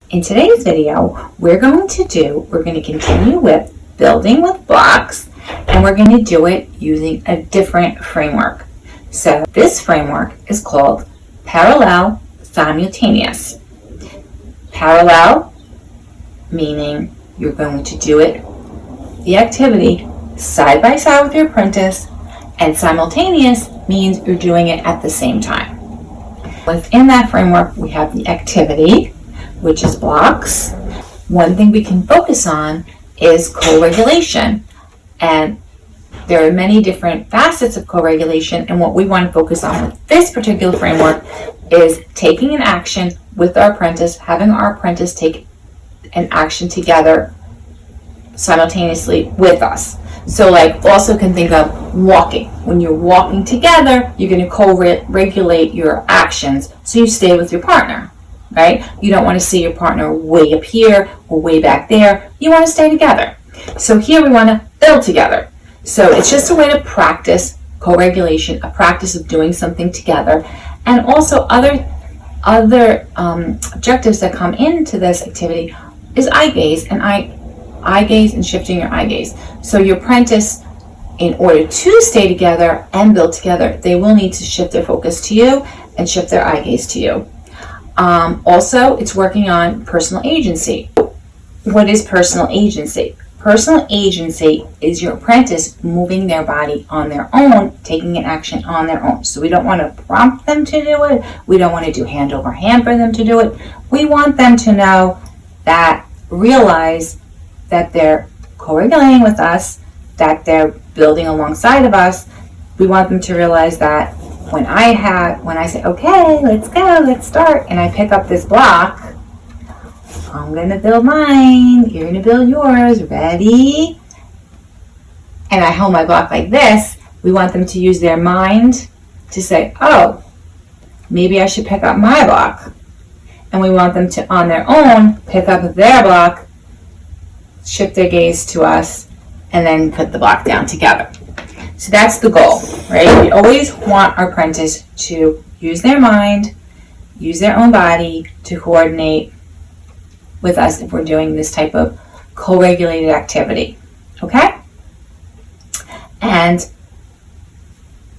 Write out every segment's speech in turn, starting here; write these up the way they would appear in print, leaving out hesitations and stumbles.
In today's video, we're going to continue with building with blocks, and we're going to do it using a different framework. So this framework is called parallel simultaneous. Parallel meaning you're going to do the activity side by side with your apprentice, and simultaneous means you're doing it at the same time. Within that framework, we have the activity, which is blocks. One thing we can focus on is co-regulation, and there are many different facets of co-regulation, and what we want to focus on with this particular framework is taking an action with our apprentice, having our apprentice take an action together simultaneously with us. So also can think of walking. When you're walking together, you're going to co-regulate your actions so you stay with your partner, right? You don't want to see your partner way up here or way back there. You want to stay together. So here we want to build together. So it's just a way to practice co-regulation, a practice of doing something together, and also other objectives that come into this activity is eye gaze and shifting your eye gaze. So your apprentice, in order to stay together and build together, they will need to shift their focus to you and shift their eye gaze to you. Also, it's working on personal agency. What is personal agency? Personal agency is your apprentice moving their body on their own, taking an action on their own. So we don't want to prompt them to do it. We don't want to do hand over hand for them to do it. We want them to realize that they're co-regulating with us, that they're building alongside of us. We want them to realize that when I say, okay, let's go, let's start, and I pick up this block, I'm going to build mine, you're going to build yours, ready? And I hold my block like this. We want them to use their mind to say, oh, maybe I should pick up my block. And we want them to, on their own, pick up their block, shift their gaze to us, and then put the block down together. So that's the goal, right? We always want our apprentice to use their mind, use their own body to coordinate with us if we're doing this type of co-regulated activity, okay? And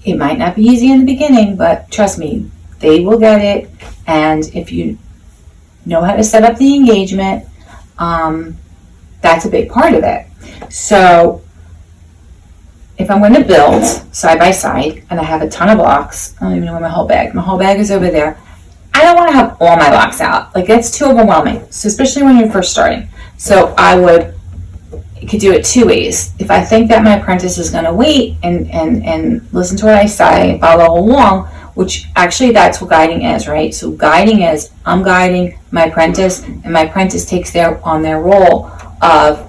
it might not be easy in the beginning, but trust me, they will get it. And if you know how to set up the engagement, that's a big part of it. So if I'm going to build side by side and I have a ton of blocks, I don't even know where my whole bag is over there. I don't want to have all my blocks out. That's too overwhelming. So especially when you're first starting. So you could do it two ways. If I think that my apprentice is going to wait and listen to what I say and follow along, which actually that's what guiding is, right? So guiding is I'm guiding my apprentice, and my apprentice takes on their role of,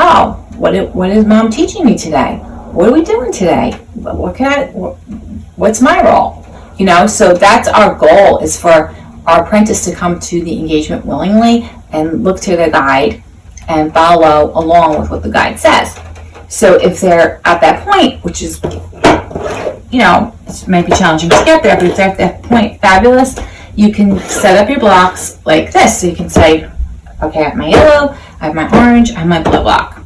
oh, what is mom teaching me today? What are we doing today? What's my role? So that's our goal, is for our apprentice to come to the engagement willingly and look to their guide and follow along with what the guide says. So if they're at that point, which is, it might be challenging to get there, but if they're at that point, fabulous. You can set up your blocks like this. So you can say, okay, I have my yellow, I have my orange, I have my blue block.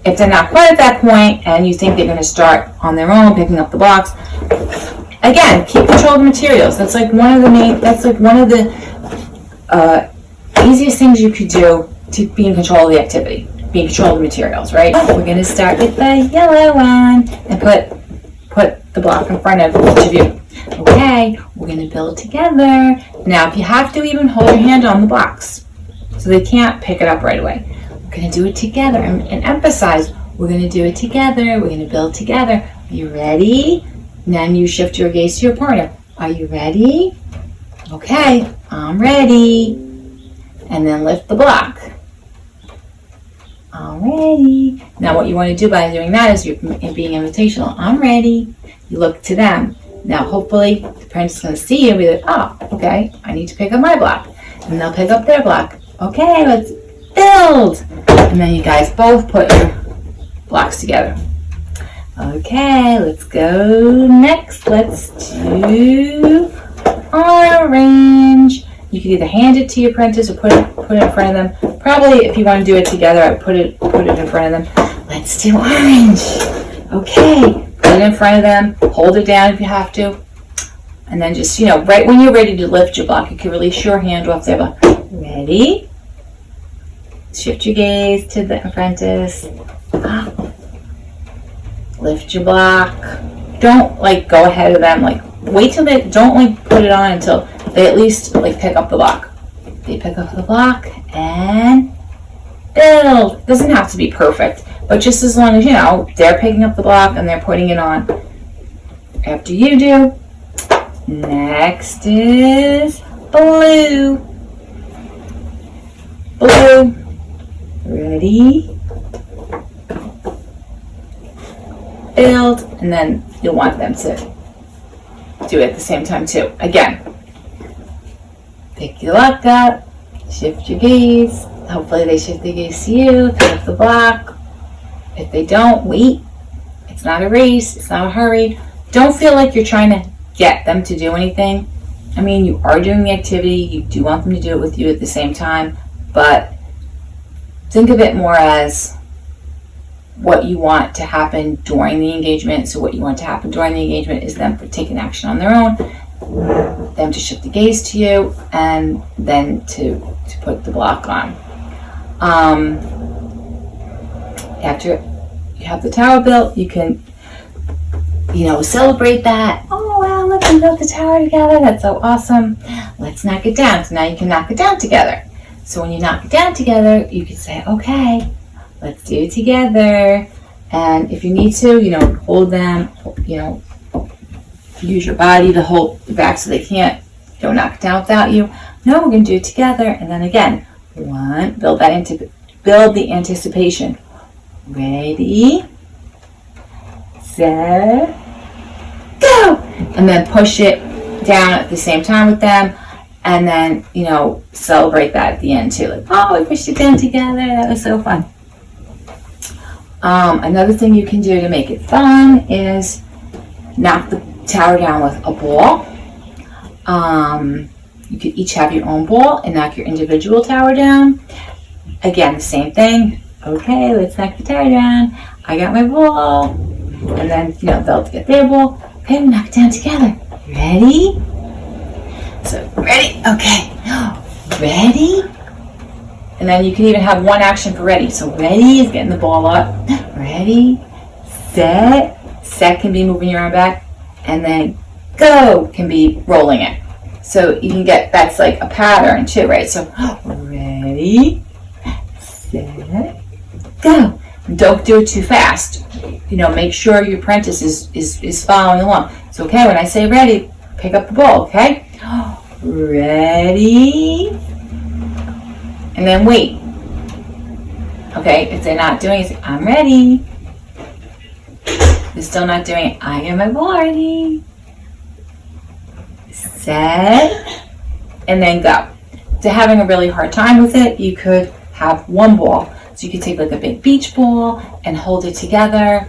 If they're not quite at that point and you think they're going to start on their own picking up the blocks, again, keep control of the materials. That's one of the easiest things you could do to be in control of the activity, be in control of the materials, right? We're going to start with the yellow one and put the block in front of each of you. Okay, we're going to build together. Now, if you have to, even hold your hand on the blocks so they can't pick it up right away. We're going to do it together and emphasize, we're going to do it together. We're going to build together. Are you ready? And then you shift your gaze to your partner. Are you ready? Okay, I'm ready. And then lift the block. I'm ready. Now what you want to do by doing that is you're being invitational. I'm ready. You look to them. Now hopefully the apprentice is going to see you and be like, oh, okay, I need to pick up my block. And they'll pick up their block. Okay, let's build. And then you guys both put your blocks together. Okay, let's go next. Let's do orange. You can either hand it to your apprentice or put it in front of them. Probably if you want to do it together, I put it in front of them. Let's do orange. Okay, put it in front of them. Hold it down if you have to. And then just, right when you're ready to lift your block, you can release your hand off there. Ready? Shift your gaze to the apprentice. Lift your block. Don't go ahead of them. Wait till they don't put it on until they at least pick up the block. They pick up the block and build. Doesn't have to be perfect, but just as long as they're picking up the block and they're putting it on. After you do, next is blue. Blue. Ready? Build, and then you'll want them to do it at the same time too. Again, pick your block up, shift your gaze. Hopefully they shift their gaze to you, pick up the block. If they don't, wait. It's not a race, it's not a hurry. Don't feel like you're trying to get them to do anything. I mean, you are doing the activity, you do want them to do it with you at the same time, but think of it more as what you want to happen during the engagement. So what you want to happen during the engagement is them taking action on their own, them to shift the gaze to you, and then to put the block on. After you have the tower built, you can, celebrate that. Oh, wow, look, we built the tower together. That's so awesome. Let's knock it down. So now you can knock it down together. So when you knock it down together, you can say, okay, let's do it together. And if you need to, hold them, use your body to hold the back so they can't, knock it down without you. No, we're going to do it together. And then again, build the anticipation. Ready, set, go. And then push it down at the same time with them. And then, celebrate that at the end too. Oh, we pushed it down together. That was so fun. Another thing you can do to make it fun is knock the tower down with a ball. You could each have your own ball and knock your individual tower down. Again, the same thing. Okay, let's knock the tower down. I got my ball. And then, they'll get their ball. Okay, we knock it down together. Ready? So, ready? Okay. Ready? And then you can even have one action for ready. So ready is getting the ball up. Ready, set. Set can be moving your arm back. And then go can be rolling it. So you can get, that's like a pattern too, right? So ready, set, go. And don't do it too fast. Make sure your apprentice is following along. So okay, when I say ready, pick up the ball, okay? Ready, and then wait. Okay, if they're not doing it, I'm ready. They're still not doing it, I am my ball ready. Set, and then go. If they're having a really hard time with it, you could have one ball. So you could take like a big beach ball and hold it together.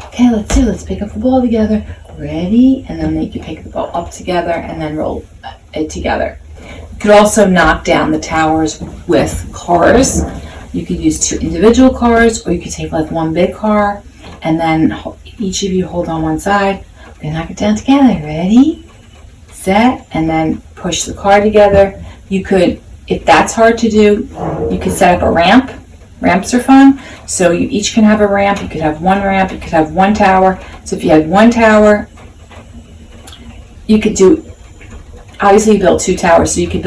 Okay, let's pick up the ball together. Ready, and then you can pick the ball up together and then roll it together. You could also knock down the towers with cars. You could use 2 individual cars, or you could take like one big car, and then each of you hold on one side. We're gonna knock it down together. Ready, set, and then push the car together. You could, if that's hard to do, you could set up a ramp. Ramps are fun. So you each can have a ramp. You could have one ramp. You could have one tower. So if you had one tower, you could do, obviously you build 2 towers. So you could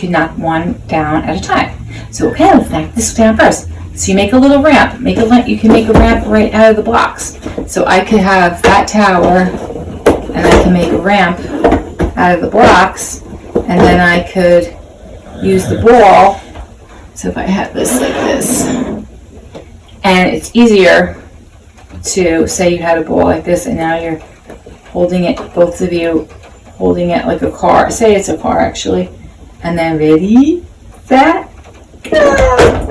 knock one down at a time. So okay, let's knock this down first. So you make a little ramp. You can make a ramp right out of the blocks. So I could have that tower, and I can make a ramp out of the blocks, and then I could use the ball. So if I had this like this, and it's easier to say you had a ball like this, and now you're holding it, both of you holding it like a car. Say it's a car actually, and then ready, set, go.